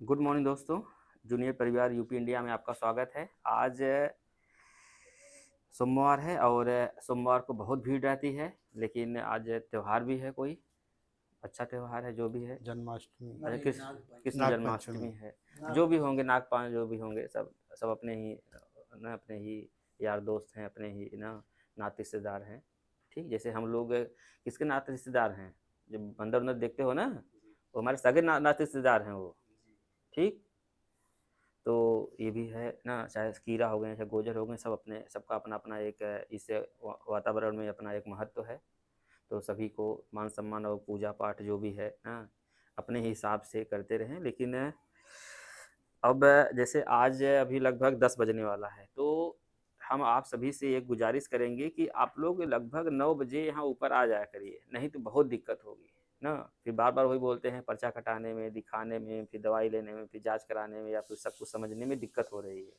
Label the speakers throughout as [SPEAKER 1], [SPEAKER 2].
[SPEAKER 1] Good morning दोस्तों। Junior परिवार UP India में आपका स्वागत है। आज सोमवार है और सोमवार को बहुत भीड़ रहती है, लेकिन आज त्यौहार भी है, कोई अच्छा त्यौहार है जो भी है।
[SPEAKER 2] जन्माष्टमी।
[SPEAKER 1] अच्छा, कृष्ण
[SPEAKER 2] नाग
[SPEAKER 1] जन्माष्टमी
[SPEAKER 2] पंचमी।
[SPEAKER 1] है। जो भी होंगे नागपांच जो भी होंगे, सब सब अपने ही ना, अपने ही यार दोस्त हैं, अपने ही ना नाते रिश्तेदार हैं। ठीक, जैसे हम लोग किसके नाते रिश्तेदार हैं, जब अंदर अंदर देखते हो ना, वो हमारे सगे नाते रिश्तेदार हैं वो। ठीक, तो ये भी है ना, चाहे कीड़ा हो गए चाहे गोजर हो गए, सब अपने सबका अपना अपना एक इस वातावरण में अपना एक महत्व है। तो सभी को मान सम्मान और पूजा पाठ जो भी है ना, अपने ही हिसाब से करते रहें। लेकिन अब जैसे आज अभी लगभग 10 बजने वाला है, तो हम आप सभी से एक गुजारिश करेंगे कि आप लोग लगभग 9 बजे यहाँ ऊपर आ जाया करिए, नहीं तो बहुत दिक्कत होगी ना। फिर बार बार वही बोलते हैं, पर्चा कटाने में, दिखाने में, फिर दवाई लेने में, फिर जांच कराने में, या फिर सब कुछ समझने में दिक्कत हो रही है।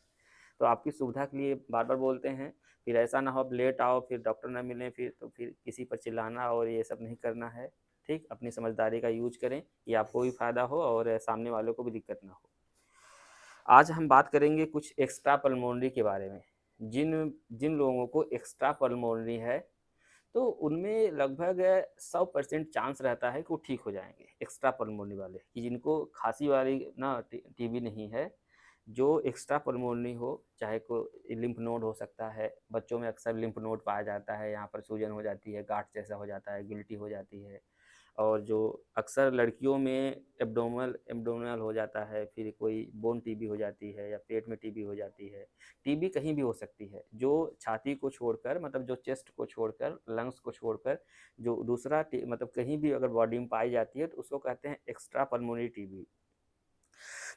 [SPEAKER 1] तो आपकी सुविधा के लिए बार बार बोलते हैं। फिर ऐसा ना हो आप लेट आओ, फिर डॉक्टर ना मिलें, फिर किसी पर चिल्लाना और ये सब नहीं करना है। ठीक, अपनी समझदारी का यूज करें, ये आपको भी फायदा हो और सामने वालों को भी दिक्कत ना हो। आज हम बात करेंगे कुछ एक्स्ट्रा पल्मोनरी के बारे में। जिन जिन लोगों को एक्स्ट्रा पल्मोनरी है, तो उनमें लगभग 100% चांस रहता है कि वो ठीक हो जाएंगे। एक्स्ट्रा पल्मोनरी वाले, कि जिनको खांसी वाली ना टीबी नहीं है, जो एक्स्ट्रा पल्मोनरी हो, चाहे को लिम्फ नोड हो सकता है। बच्चों में अक्सर लिम्फ नोड पाया जाता है, यहाँ पर सूजन हो जाती है, गांठ जैसा हो जाता है, गिल्टी हो जाती है। और जो अक्सर लड़कियों में एब्डोमल एब्डोमिनल हो जाता है, फिर कोई बोन टीबी हो जाती है, या पेट में टीबी हो जाती है। टीबी कहीं भी हो सकती है, जो छाती को छोड़कर, मतलब जो चेस्ट को छोड़कर, लंग्स को छोड़कर, जो दूसरा मतलब कहीं भी अगर बॉडी में पाई जाती है, तो उसको कहते हैं एक्स्ट्रा पल्मोनरी टीबी।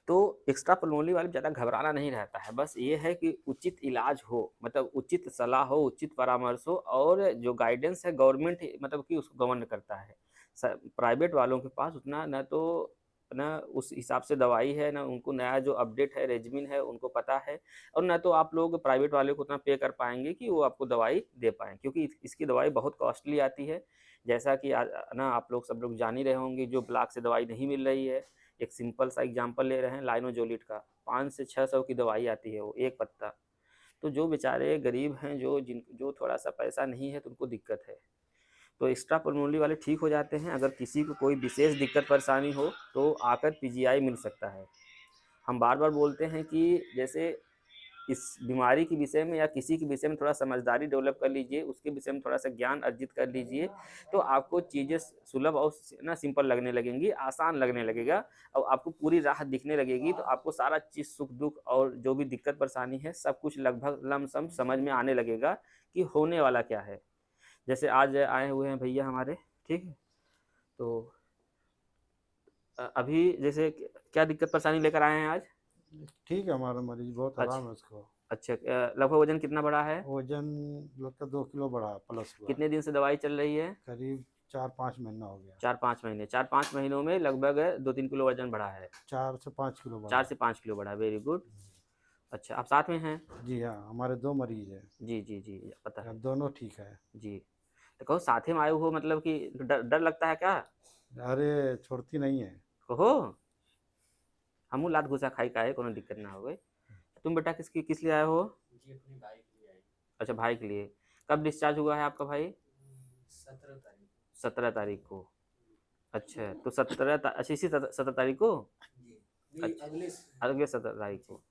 [SPEAKER 1] तो एक्स्ट्रा पल्मोनरी वाले ज़्यादा घबराना नहीं रहता है, बस ये है कि उचित इलाज हो, मतलब उचित सलाह हो, उचित परामर्श हो, और जो गाइडेंस है गवर्नमेंट मतलब कि उसको गवर्न करता है। प्राइवेट वालों के पास उतना न तो ना उस हिसाब से दवाई है, ना उनको नया जो अपडेट है रेजिमिन है उनको पता है, और ना तो आप लोग प्राइवेट वाले को उतना पे कर पाएंगे कि वो आपको दवाई दे पाएँ, क्योंकि इसकी दवाई बहुत कॉस्टली आती है। जैसा कि ना आप लोग सब लोग जान ही रहे होंगे, जो ब्लॉक से दवाई नहीं मिल रही है। एक सिंपल सा एग्जांपल ले रहे हैं, लाइनोजोलिड का 5 से 600 की दवाई आती है वो एक पत्ता। तो जो बेचारे गरीब हैं, जो थोड़ा सा पैसा नहीं है, तो उनको दिक्कत है। तो एक्स्ट्रा पल्मोनरी वाले ठीक हो जाते हैं। अगर किसी को कोई विशेष दिक्कत परेशानी हो, तो आकर पीजीआई मिल सकता है। हम बार बार बोलते हैं कि जैसे इस बीमारी के विषय में या किसी के विषय में थोड़ा समझदारी डेवलप कर लीजिए, उसके विषय में थोड़ा सा ज्ञान अर्जित कर लीजिए, तो आपको चीज़ें सुलभ और ना सिंपल लगने लगेंगी, आसान लगने लगेगा, और आपको पूरी राह दिखने लगेगी। तो आपको सारा चीज़ सुख दुख और जो भी दिक्कत परेशानी है, सब कुछ लगभग लमसम समझ में आने लगेगा कि होने वाला क्या है। जैसे आज आए हुए हैं भैया हमारे, ठीक है, तो अभी जैसे क्या दिक्कत परेशानी लेकर आए हैं आज?
[SPEAKER 2] ठीक है, हमारा मरीज बहुत
[SPEAKER 1] अच्छा।
[SPEAKER 2] आराम है उसको।
[SPEAKER 1] अच्छा, लगभग वजन कितना बड़ा है?
[SPEAKER 2] वजन लगता 2 किलो बढ़ा प्लस हुआ।
[SPEAKER 1] कितने दिन से दवाई चल रही है?
[SPEAKER 2] करीब 4-5 महीना हो गया।
[SPEAKER 1] 4-5 महीने, 4-5 महीनों में लगभग 2-3 किलो वजन बढ़ा है।
[SPEAKER 2] 4 से 5 किलो बढ़ा।
[SPEAKER 1] 4 से 5 किलो बढ़ा, वेरी गुड। अच्छा, आप साथ में हैं?
[SPEAKER 2] जी हाँ, हमारे 2 मरीज हैं।
[SPEAKER 1] जी जी जी, पता है।
[SPEAKER 2] अब दोनों ठीक है।
[SPEAKER 1] जी, तो कहो साथे में आए हो, मतलब कि डर डर लगता है क्या?
[SPEAKER 2] अरे छोड़ती नहीं है।
[SPEAKER 1] कहो, हमू लात घुसा खाई का है, कोनो दिक्कत ना हो गई। तुम बेटा किस लिए आए हो?
[SPEAKER 3] जी अपनी बाइक ले आई।
[SPEAKER 1] अच्छा, भाई के लिए। कब डिस्चार्ज हुआ है आपका भाई?
[SPEAKER 3] 17 तारीख।
[SPEAKER 1] 17 तारीख को। अच्छा, तो 17 अच्छा, इसी 17 तारीख को।
[SPEAKER 3] जी नहीं,
[SPEAKER 1] अच्छा,
[SPEAKER 3] अगले
[SPEAKER 1] अगले 17 तारीख
[SPEAKER 3] जी।
[SPEAKER 1] को।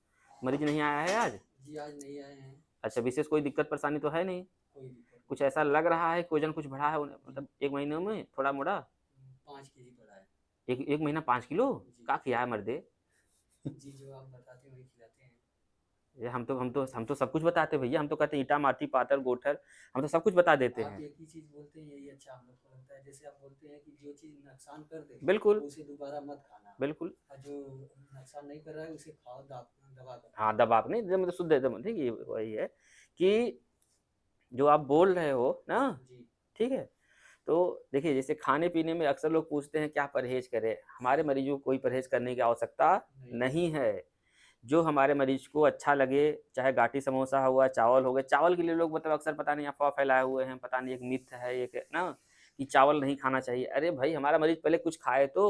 [SPEAKER 1] मरीज नहीं आया है आज?
[SPEAKER 3] जी आज नहीं आए हैं।
[SPEAKER 1] अच्छा, विशेष कोई दिक्कत परेशानी तो है नहीं?
[SPEAKER 3] कोई दिक्कत
[SPEAKER 1] कुछ
[SPEAKER 3] नहीं।
[SPEAKER 1] ऐसा लग रहा है कि वजन कुछ बढ़ा है,
[SPEAKER 3] जी
[SPEAKER 1] मतलब 1 महीने में थोड़ा मोड़ा?
[SPEAKER 3] 5 केजी बढ़ा है।
[SPEAKER 1] एक महीना 5 किलो?
[SPEAKER 3] जी
[SPEAKER 1] का किया है मर्दे?
[SPEAKER 3] जी, जो आप बताते हैं वही खिलाते हैं।
[SPEAKER 1] ये हम तो सब कुछ बताते हैं भैया, हम तो कहते हैं ईटा माटी पातर गोठर, हम तो सब कुछ बता देते
[SPEAKER 3] आप
[SPEAKER 1] हैं।
[SPEAKER 3] एक ही चीज बोलते हैं, यही अच्छा हम लोग को लगता है। जैसे आप बोलते हैं कि जो चीज नुकसान कर दे
[SPEAKER 1] बिल्कुल
[SPEAKER 3] उसे दोबारा मत खाना,
[SPEAKER 1] बिल्कुल।
[SPEAKER 3] और जो नुकसान नहीं कर रहा है उसे खाओ, दबा कर
[SPEAKER 1] हाँ,
[SPEAKER 3] खाओ।
[SPEAKER 1] दबाव नहीं, मतलब शुद्ध एकदम ठीक, ये वही है कि जो आप बोल रहे हो ना,
[SPEAKER 3] जी
[SPEAKER 1] ठीक है। तो देखिए, जैसे खाने पीने में अक्सर लोग पूछते हैं क्या परहेज करें। हमारे मरीजों को कोई परहेज करने की आवश्यकता
[SPEAKER 3] नहीं।
[SPEAKER 1] नहीं है। जो हमारे मरीज को अच्छा लगे, चाहे गाटी समोसा हुआ, चावल हो गए। चावल के लिए लोग मतलब अक्सर पता नहीं अफवाह फैलाए हुए हैं, पता नहीं एक मिथ है एक ना, कि चावल नहीं खाना चाहिए। अरे भाई, हमारा मरीज पहले कुछ खाए तो,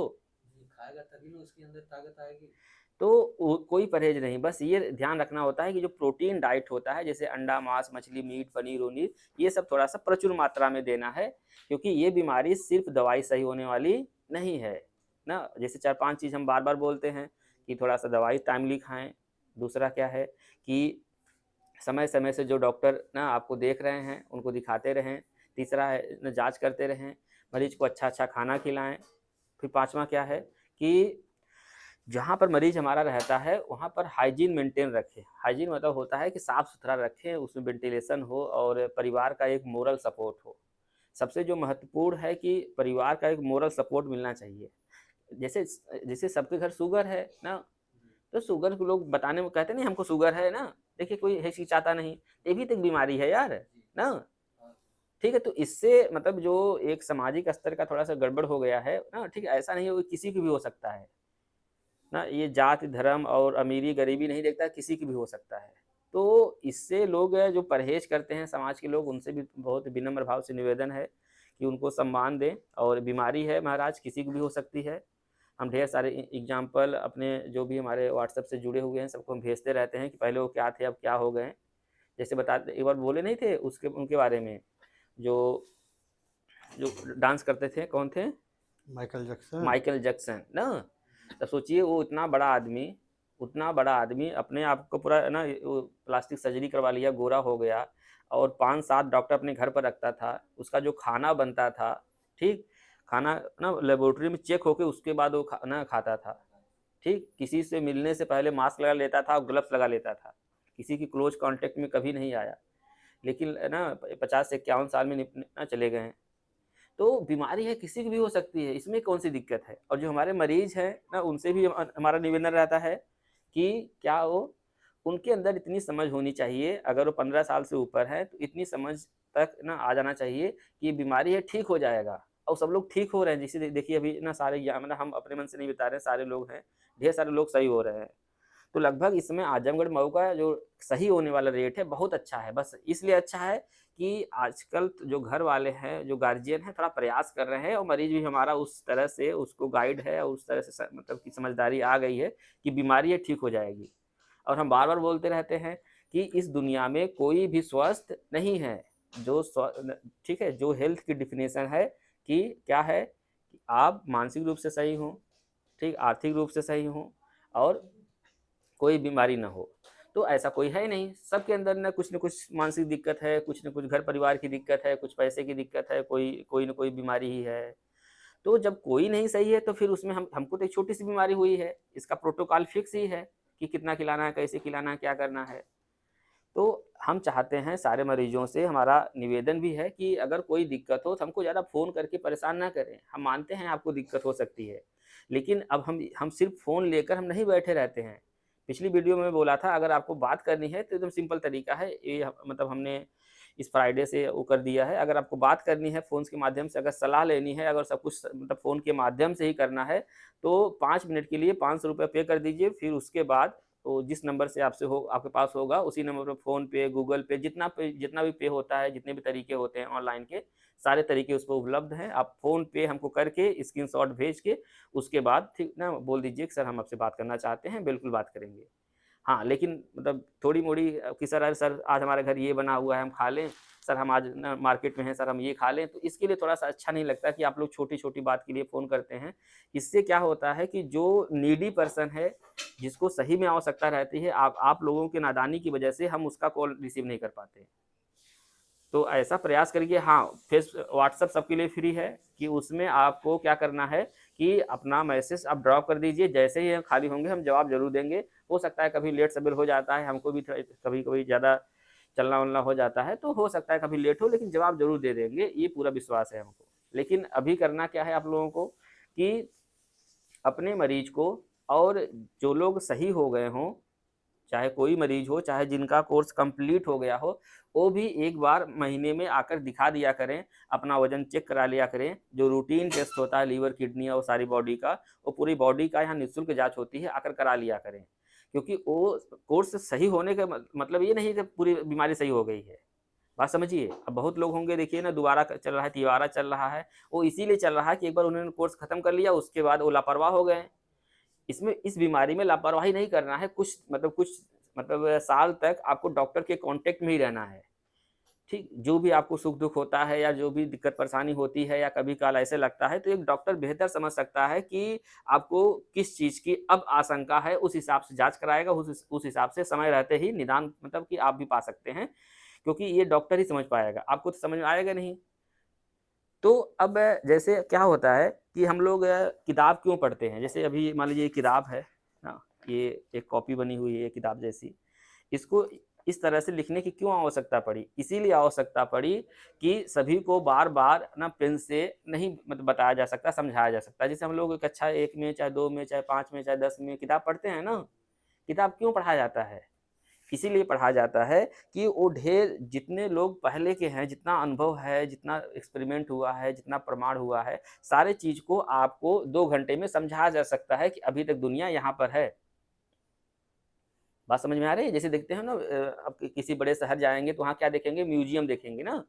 [SPEAKER 3] खाएगा तभी ना उसके अंदर ताकत आएगी।
[SPEAKER 1] तो कोई परहेज नहीं, बस ये ध्यान रखना होता है कि जो प्रोटीन डाइट होता है जैसे अंडा, मांस, मछली, मीट, पनीर उनीर, ये सब थोड़ा सा प्रचुर मात्रा में देना है, क्योंकि ये बीमारी सिर्फ दवाई सही होने वाली नहीं है ना। जैसे 4-5 चीज़ हम बार बार बोलते हैं कि थोड़ा सा दवाई टाइमली खाएं, दूसरा क्या है कि समय समय से जो डॉक्टर ना आपको देख रहे हैं उनको दिखाते रहें, तीसरा है ना जांच करते रहें, मरीज को अच्छा अच्छा खाना खिलाएं, फिर पांचवा क्या है कि जहाँ पर मरीज हमारा रहता है वहाँ पर हाइजीन मेंटेन रखें। हाइजीन मतलब होता है कि साफ़ सुथरा रखें, उसमें वेंटिलेशन हो और परिवार का एक मोरल सपोर्ट हो। सबसे जो महत्वपूर्ण है कि परिवार का एक मोरल सपोर्ट मिलना चाहिए। जैसे जैसे सबके घर शुगर है ना, तो शुगर को लोग बताने में कहते नहीं हमको शुगर है ना, देखिए कोई हिचकिचाता नहीं, ये भी तो एक बीमारी है यार ना। ठीक है, तो इससे मतलब जो एक सामाजिक स्तर का थोड़ा सा गड़बड़ हो गया है ना, ठीक है, ऐसा नहीं हो, किसी की भी हो सकता है ना, ये जाति धर्म और अमीरी गरीबी नहीं देखता, किसी की भी हो सकता है। तो इससे लोग जो परहेज करते हैं समाज के लोग, उनसे भी बहुत विनम्र भाव से निवेदन है कि उनको सम्मान दें। और बीमारी है महाराज, किसी को भी हो सकती है। हम ढेर सारे एग्जाम्पल अपने जो भी हमारे व्हाट्सएप से जुड़े हुए हैं सबको हम भेजते रहते हैं कि पहले वो क्या थे अब क्या हो गए। जैसे बता एक बार बोले नहीं थे उसके उनके बारे में, जो जो डांस करते थे, कौन थे? माइकल जैक्सन ना। तो सोचिए वो इतना बड़ा आदमी अपने आप को पूरा ना प्लास्टिक सर्जरी करवा लिया, गोरा हो गया, और 5-7 डॉक्टर अपने घर पर रखता था। उसका जो खाना बनता था, ठीक, खाना ना लेबोरेटरी में चेक होके उसके बाद वो खाना खाता था। ठीक, किसी से मिलने से पहले मास्क लगा लेता था और ग्लव्स लगा लेता था, किसी की क्लोज कांटेक्ट में कभी नहीं आया। लेकिन ना 50 से 51 साल में ना चले गए हैं। तो बीमारी है, किसी की भी हो सकती है, इसमें कौन सी दिक्कत है। और जो हमारे मरीज हैं ना, उनसे भी हमारा निवेदन रहता है कि क्या वो उनके अंदर इतनी समझ होनी चाहिए, अगर वो 15 साल से ऊपर है तो इतनी समझ तक ना आ जाना चाहिए कि ये बीमारी है, ठीक हो जाएगा। और सब लोग ठीक हो रहे हैं, जैसे देखिए अभी ना सारे मतलब हम अपने मन से नहीं बता रहे हैं, सारे लोग हैं, ढेर सारे लोग सही हो रहे हैं। तो लगभग इसमें आजमगढ़ मऊ का जो सही होने वाला रेट है बहुत अच्छा है। बस इसलिए अच्छा है कि आजकल जो घर वाले हैं, जो गार्जियन हैं, थोड़ा प्रयास कर रहे हैं, और मरीज भी हमारा उस तरह से उसको गाइड है और उस तरह से मतलब की समझदारी आ गई है कि बीमारी है ठीक हो जाएगी। और हम बार बार बोलते रहते हैं कि इस दुनिया में कोई भी स्वस्थ नहीं है। जो ठीक है, जो हेल्थ की डिफिनेशन है कि क्या है कि आप मानसिक रूप से सही हों, ठीक, आर्थिक रूप से सही हों और कोई बीमारी ना हो। तो ऐसा कोई है नहीं, सबके अंदर ना कुछ मानसिक दिक्कत है, कुछ न कुछ घर परिवार की दिक्कत है, कुछ पैसे की दिक्कत है, कोई न कोई बीमारी ही है। तो जब कोई नहीं सही है तो फिर उसमें हमको तो एक छोटी सी बीमारी हुई है, इसका प्रोटोकॉल फिक्स ही है कि कितना खिलाना है, कैसे खिलाना है, क्या करना है। तो हम चाहते हैं, सारे मरीजों से हमारा निवेदन भी है कि अगर कोई दिक्कत हो तो हमको ज़्यादा फ़ोन करके परेशान ना करें। हम मानते हैं आपको दिक्कत हो सकती है, लेकिन अब हम सिर्फ फ़ोन लेकर हम नहीं बैठे रहते हैं। पिछली वीडियो में बोला था अगर आपको बात करनी है तो एकदम सिंपल तरीका है, ये मतलब हमने इस फ्राइडे से वो कर दिया है। अगर आपको बात करनी है फ़ोन के माध्यम से, अगर सलाह लेनी है, अगर सब कुछ मतलब फ़ोन के माध्यम से ही करना है, तो 5 मिनट के लिए 500 रुपये पे कर दीजिए। फिर उसके बाद तो जिस नंबर से आपके पास होगा उसी नंबर पर फ़ोन पे, गूगल पे, जितना भी पे होता है, जितने भी तरीके होते हैं ऑनलाइन के, सारे तरीके उस पर उपलब्ध हैं। आप फ़ोन पे हमको करके स्क्रीनशॉट भेज के उसके बाद ठीक ना बोल दीजिए कि सर हम आपसे बात करना चाहते हैं, बिल्कुल बात करेंगे। हाँ, लेकिन मतलब थोड़ी-मोड़ी कि सर अरे सर आज हमारे घर ये बना हुआ है, हम खा लें, सर हम आज ना मार्केट में हैं, सर हम ये खा लें, तो इसके लिए थोड़ा-सा अच्छा नहीं लगता कि आप लोग छोटी-छोटी बात के लिए फ़ोन करते हैं। इससे क्या होता है कि जो नीडी पर्सन है, जिसको सही में आवश्यकता रहती है, आप लोगों की नादानी की वजह से हम उसका कॉल रिसीव नहीं कर पाते। तो ऐसा प्रयास करिए। हाँ, व्हाट्सएप सबके लिए फ्री है कि उसमें आपको क्या करना है कि अपना मैसेज आप ड्रॉप कर दीजिए, जैसे ही हम खाली होंगे हम जवाब ज़रूर देंगे। हो सकता है कभी लेट सवेर हो जाता है, हमको भी कभी-कभी ज़्यादा चलना-वलना हो जाता है, तो हो सकता है कभी लेट हो, लेकिन जवाब ज़रूर दे देंगे, ये पूरा विश्वास है हमको। लेकिन अभी करना क्या है आप लोगों को कि अपने मरीज़ को, और जो लोग सही हो गए हों, चाहे कोई मरीज हो, चाहे जिनका कोर्स कंप्लीट हो गया हो, वो भी एक बार महीने में आकर दिखा दिया करें, अपना वजन चेक करा लिया करें। जो रूटीन टेस्ट होता है लीवर, किडनी और सारी बॉडी का, वो पूरी बॉडी का यहाँ निःशुल्क जांच होती है, आकर करा लिया करें। क्योंकि वो कोर्स सही होने का मतलब ये नहीं कि पूरी बीमारी सही हो गई है। बात समझिए। अब बहुत लोग होंगे, देखिए ना, दोबारा चल रहा है, तिवारा चल रहा है, वो इसीलिए चल रहा है कि एक बार उन्होंने कोर्स खत्म कर लिया, उसके बाद वो लापरवाह हो गए। इसमें, इस बीमारी में लापरवाही नहीं करना है, कुछ साल तक आपको डॉक्टर के कांटेक्ट में ही रहना है। ठीक, जो भी आपको सुख दुख होता है या जो भी दिक्कत परेशानी होती है या कभी काल ऐसे लगता है, तो एक डॉक्टर बेहतर समझ सकता है कि आपको किस चीज़ की अब आशंका है, उस हिसाब से जांच कराएगा, उस हिसाब से समय रहते ही निदान मतलब कि आप भी पा सकते हैं, क्योंकि ये डॉक्टर ही समझ पाएगा, आपको तो समझ में आएगा नहीं। तो अब जैसे क्या होता है कि हम लोग किताब क्यों पढ़ते हैं? जैसे अभी मान लीजिए ये किताब है ना, ये एक कॉपी बनी हुई है किताब जैसी, इसको इस तरह से लिखने की क्यों आवश्यकता पड़ी? इसीलिए आवश्यकता पड़ी कि सभी को बार-बार ना पेन से नहीं मतलब बताया जा सकता, समझाया जा सकता। जैसे हम लोग कक्षा 1 में, चाहे 2 में, चाहे 5 में, चाहे 10 में किताब पढ़ते हैं ना, किताब क्यों पढ़ा जाता है? इसीलिए पढ़ा जाता है कि वो ढेर जितने लोग पहले के हैं, जितना अनुभव है, जितना एक्सपेरिमेंट हुआ है, जितना प्रमाण हुआ है, सारे चीज़ को आपको 2 घंटे में समझाया जा सकता है कि अभी तक दुनिया यहाँ पर है। बात समझ में आ रही है? जैसे देखते हैं ना, अब किसी बड़े शहर जाएँगे तो वहाँ क्या देखेंगे? म्यूज़ियम देखेंगे ना,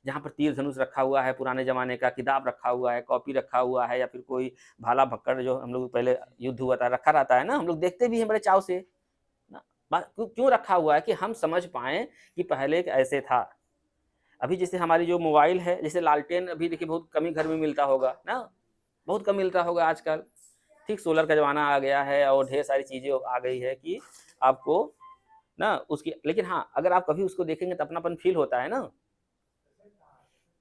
[SPEAKER 1] जहाँ पर तीर धनुष रखा हुआ है पुराने ज़माने का, किताब रखा हुआ है, कॉपी रखा हुआ है, या फिर कोई भाला भक्कड़ जो हम लोग पहले युद्ध हुआ था, रखा रहता है ना, हम लोग देखते भी हैं बड़े चाव से। ना, बात क्यों रखा हुआ है कि हम समझ पाएँ कि पहले एक ऐसे था। अभी जैसे हमारी जो मोबाइल है, जैसे लालटेन अभी देखिए बहुत कम ही घर में मिलता होगा ना, बहुत कम मिलता होगा आजकल। ठीक, सोलर का ज़माना आ गया है और ढेर सारी चीज़ें आ गई है कि आपको ना उसकी, लेकिन हाँ, अगर आप कभी उसको देखेंगे तो अपनापन फ़ील होता है ना।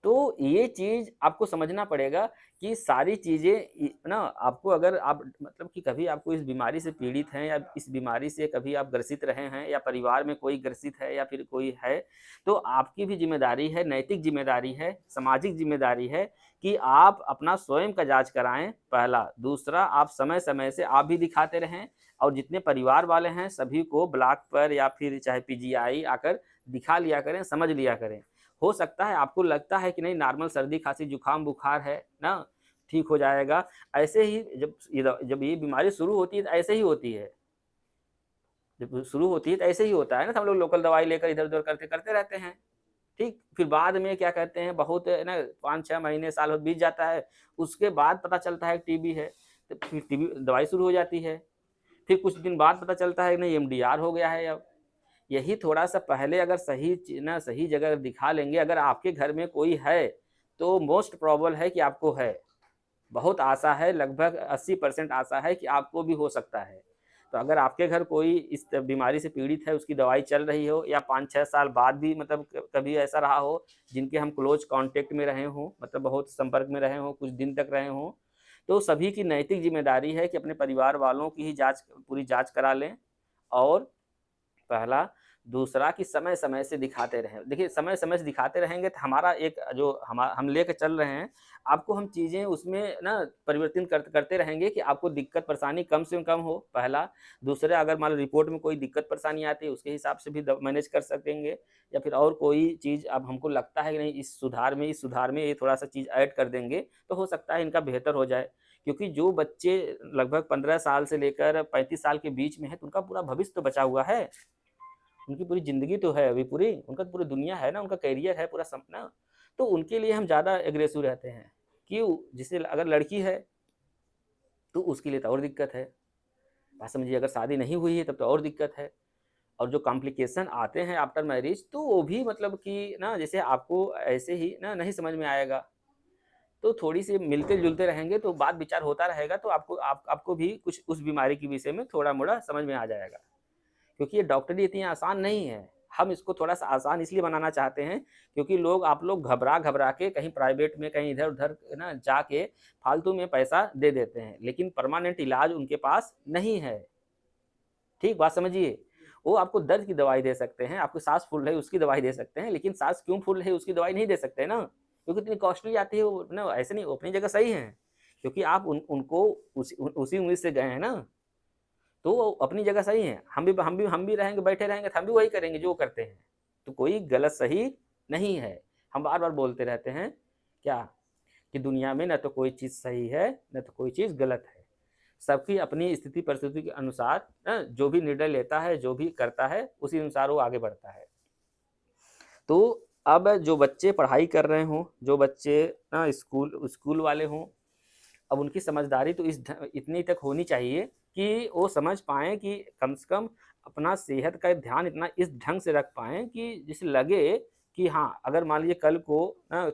[SPEAKER 1] तो ये चीज़ आपको समझना पड़ेगा कि सारी चीज़ें ना, आपको अगर आप मतलब कि कभी आपको इस बीमारी से पीड़ित हैं या इस बीमारी से कभी आप ग्रसित रहे हैं या परिवार में कोई ग्रसित है या फिर कोई है, तो आपकी भी ज़िम्मेदारी है, नैतिक ज़िम्मेदारी है, सामाजिक ज़िम्मेदारी है कि आप अपना स्वयं का जाँच कराएँ, पहला। दूसरा, आप समय-समय से आप भी दिखाते रहें और जितने परिवार वाले हैं सभी को ब्लॉक पर या फिर चाहे पीजीआई आकर दिखा लिया करें, समझ लिया करें। हो सकता है आपको लगता है कि नहीं, नॉर्मल सर्दी, खाँसी, जुकाम, बुखार है ना, ठीक हो जाएगा। ऐसे ही जब ये बीमारी शुरू होती है तो ऐसे ही होती है। जब शुरू होती है तो ऐसे ही होता है ना, तो हम लोग लोकल दवाई लेकर इधर-उधर करते रहते हैं। ठीक? फिर बाद में क्या कहते हैं, बहुत है ना 5-6 महीने, साल भर बीत जाता है, उसके बाद पता चलता है कि टीबी है, तो फिर टीबी दवाई शुरू हो जाती है। फिर कुछ दिन बाद पता चलता है नहीं, एमडीआर हो गया है अब। यही थोड़ा-सा पहले अगर सही जगह दिखा लेंगे, अगर आपके घर में कोई है, तो मोस्ट प्रोबेबल है कि आपको है। बहुत आशा है, लगभग 80% आशा है कि आपको भी हो सकता है। तो अगर आपके घर कोई इस बीमारी से पीड़ित है, उसकी दवाई चल रही हो या 5-6 साल बाद भी मतलब कभी ऐसा रहा हो, जिनके हम क्लोज़ कॉन्टैक्ट में रहे हों, मतलब बहुत संपर्क में रहे हों, कुछ दिन तक रहे हों, तो सभी की नैतिक ज़िम्मेदारी है कि अपने परिवार वालों की ही पूरी जाँच करा लें और पहला, दूसरा कि समय-समय से दिखाते रहें। देखिए, समय-समय से दिखाते रहेंगे तो हमारा एक जो हम लेके चल रहे हैं, आपको हम चीज़ें उसमें ना परिवर्तन करते रहेंगे कि आपको दिक्कत परेशानी कम से कम हो, पहला। दूसरा, अगर मान लो रिपोर्ट में कोई दिक्कत परेशानी आती है, उसके हिसाब से भी द मैनेज कर सकेंगे, या फिर और कोई चीज़ अब हमको लगता है कि नहीं, इस सुधार में ये थोड़ा-सा चीज़ ऐड कर देंगे, तो हो सकता है इनका बेहतर हो जाए। क्योंकि जो बच्चे लगभग 15 साल से लेकर 35 साल के बीच में हैं, तो उनका पूरा भविष्य तो बचा हुआ है। उनकी पूरी ज़िंदगी तो है अभी पूरी, उनका तो पूरी दुनिया है ना, उनका करियर है पूरा सपना, तो उनके लिए हम ज़्यादा एग्रेसिव रहते हैं। क्यों? जैसे अगर लड़की है, तो उसके लिए तो और दिक्कत है। बात समझिए, अगर शादी नहीं हुई है तब तो और दिक्कत है। और जो कॉम्प्लिकेशन आते हैं आफ्टर मैरिज, तो वो भी मतलब कि ना, जैसे आपको ऐसे ही ना नहीं समझ में आएगा। तो थोड़ी-सी मिलते-जुलते रहेंगे तो बात विचार होता रहेगा, तो आपको भी कुछ उस बीमारी के विषय में थोड़ा-मोड़ा समझ में आ जाएगा। क्योंकि ये डॉक्टरी इतनी आसान नहीं है। हम इसको थोड़ा-सा आसान इसलिए बनाना चाहते हैं, क्योंकि आप लोग घबरा-घबरा के कहीं प्राइवेट में, कहीं इधर-उधर ना जाके फालतू में पैसा दे देते हैं, लेकिन परमानेंट इलाज उनके पास नहीं है। ठीक बात समझिए। वो आपको दर्द की दवाई दे सकते हैं, आपकी साँस फूल रही है उसकी दवाई दे सकते हैं, लेकिन साँस क्यों फूल रही है उसकी दवाई नहीं दे सकते ना, क्योंकि इतनी कॉस्टली आती है वो ना, ऐसे नहीं, वो अपनी जगह सही हैं। क्योंकि आप उनको उसी उम्मीद से गए हैं ना। तो वो अपनी जगह सही हैं। हम भी रहेंगे, बैठे रहेंगे तो हम भी वही करेंगे जो वो करते हैं। तो कोई गलत सही नहीं है। हम बार-बार बोलते रहते हैं क्या? कि दुनिया में ना तो कोई चीज़ सही है, ना तो कोई चीज़ गलत है। सबकी अपनी स्थिति परिस्थिति के अनुसार जो भी निर्णय लेता है, जो भी करता है, उसी अनुसार वो आगे बढ़ता है। तो अब जो बच्चे पढ़ाई कर रहे हों, जो बच्चे ना स्कूल वाले हों, अब उनकी समझदारी तो इतनी तक होनी चाहिए कि वो समझ पाएँ कि कम से कम अपना सेहत का ध्यान इतना इस ढंग से रख पाएँ कि जिससे लगे कि हाँ, अगर मान लीजिए कल को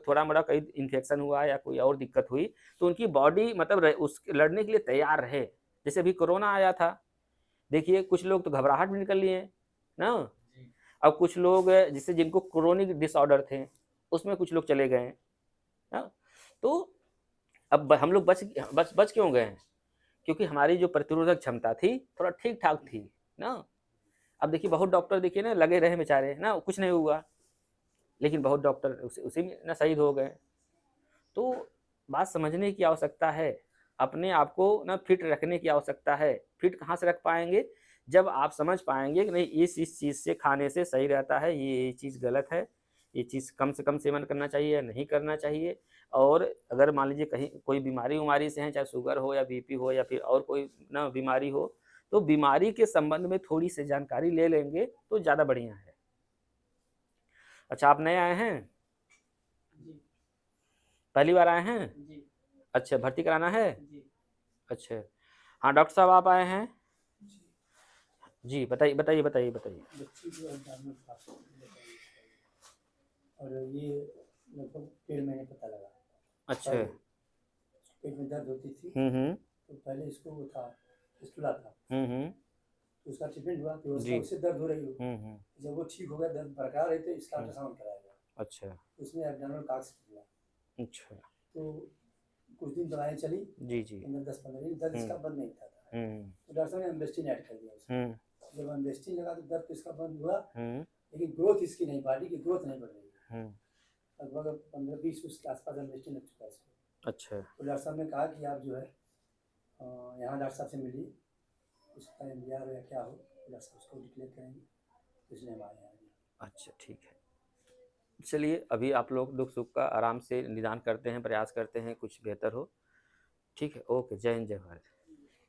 [SPEAKER 1] थोड़ा-मोड़ा कहीं इन्फेक्शन हुआ या कोई और दिक्कत हुई, तो उनकी बॉडी मतलब उस लड़ने के लिए तैयार रहे। जैसे अभी कोरोना आया था, देखिए कुछ लोग तो घबराहट में निकल लिए, ना?
[SPEAKER 3] जी।
[SPEAKER 1] अब कुछ लोग जैसे जिनको क्रोनिक डिसऑर्डर थे, उसमें कुछ लोग चले गए, हाँ? तो अब हम लोग बच क्यों गए हैं? क्योंकि हमारी जो प्रतिरोधक क्षमता थी, थोड़ा ठीक-ठाक थी, ना? अब देखिए बहुत डॉक्टर देखिए ना लगे रहे बेचारे, ना? कुछ नहीं हुआ, लेकिन बहुत डॉक्टर उसी में ना शहीद हो गए। तो बात समझने की आवश्यकता है, अपने आप को ना फिट रखने की आवश्यकता है। फिट कहाँ से रख पाएँगे? जब आप समझ पाएँगे कि नहीं इस चीज़ से खाने से सही रहता है, ये चीज़ गलत है, ये चीज़ कम से कम सेवन करना चाहिए या नहीं करना चाहिए। और अगर मान लीजिए कहीं कोई बीमारी-वुमारी से हैं, चाहे शुगर हो या बीपी हो या फिर और कोई ना बीमारी हो, तो बीमारी के संबंध में थोड़ी-सी जानकारी ले लेंगे, तो ज़्यादा बढ़िया है। अच्छा आप नए आए हैं?
[SPEAKER 3] जी।
[SPEAKER 1] पहली बार आए हैं?
[SPEAKER 3] जी।
[SPEAKER 1] अच्छा भर्ती कराना है?
[SPEAKER 3] जी।
[SPEAKER 1] अच्छा। हाँ, डॉक्टर साहब आप आए हैं?
[SPEAKER 3] जी।
[SPEAKER 1] जी, बताइए, बताइए, बताइए, बताइए।
[SPEAKER 3] बच्ची जो एब्डोमिनल फ्लैप और ये लगभग 1.5 महीने पता लगा।
[SPEAKER 1] अच्छा।
[SPEAKER 3] पहले पेट में दर्द होती थी,
[SPEAKER 1] हुँ।
[SPEAKER 3] तो पहले इसको वो था, फिस्टुला था।
[SPEAKER 1] हुँ।
[SPEAKER 3] तो उसका ट्रीटमेंट हुआ कि
[SPEAKER 1] जी।
[SPEAKER 3] उससे दर्द हो रही हो।
[SPEAKER 1] हुँ।
[SPEAKER 3] जब वो ठीक हो गया, दर्द बरकरार रही, तो इसका
[SPEAKER 1] हुँ।
[SPEAKER 3] अल्ट्रासाउंड कराया गया।
[SPEAKER 1] अच्छा,
[SPEAKER 3] उसमें एब्डोमिनल काक्स निकला।
[SPEAKER 1] अच्छा।
[SPEAKER 3] तो कुछ दिन दवाएँ चली,
[SPEAKER 1] जी, जी।
[SPEAKER 3] 10-15 दिन दर्द इसका बंद नहीं था।
[SPEAKER 1] हुँ,
[SPEAKER 3] तो डॉक्टर साहब ने एम्बेस्टिन ऐड कर दिया उसमें।
[SPEAKER 1] हुँ,
[SPEAKER 3] जब एम्बेस्टिन लगा तो दर्द तो इसका बंद हुआ,
[SPEAKER 1] हुँ,
[SPEAKER 3] लेकिन ग्रोथ इसकी नहीं, बॉडी की ग्रोथ नहीं बढ़ रही है।
[SPEAKER 1] हुँ।
[SPEAKER 3] लगभग 15-20 उसके आसपास एम्बेस्टिन लग चुका है इसको।
[SPEAKER 1] अच्छा,
[SPEAKER 3] तो डॉक्टर साहब ने कहा कि आप जो है यहाँ डॉक्टर साहब से मिलिए, उसका MDR हो या क्या हो, डॉक्टर साहब उसको डिक्लेयर करेंगे, तो इसलिए हम आए हैं।
[SPEAKER 1] अच्छा ठीक है। चलिए अभी आप लोग दुख-सुख का आराम से निदान करते हैं, प्रयास करते हैं कुछ बेहतर हो। ठीक है, ओके। जय हिंद, जय भारत।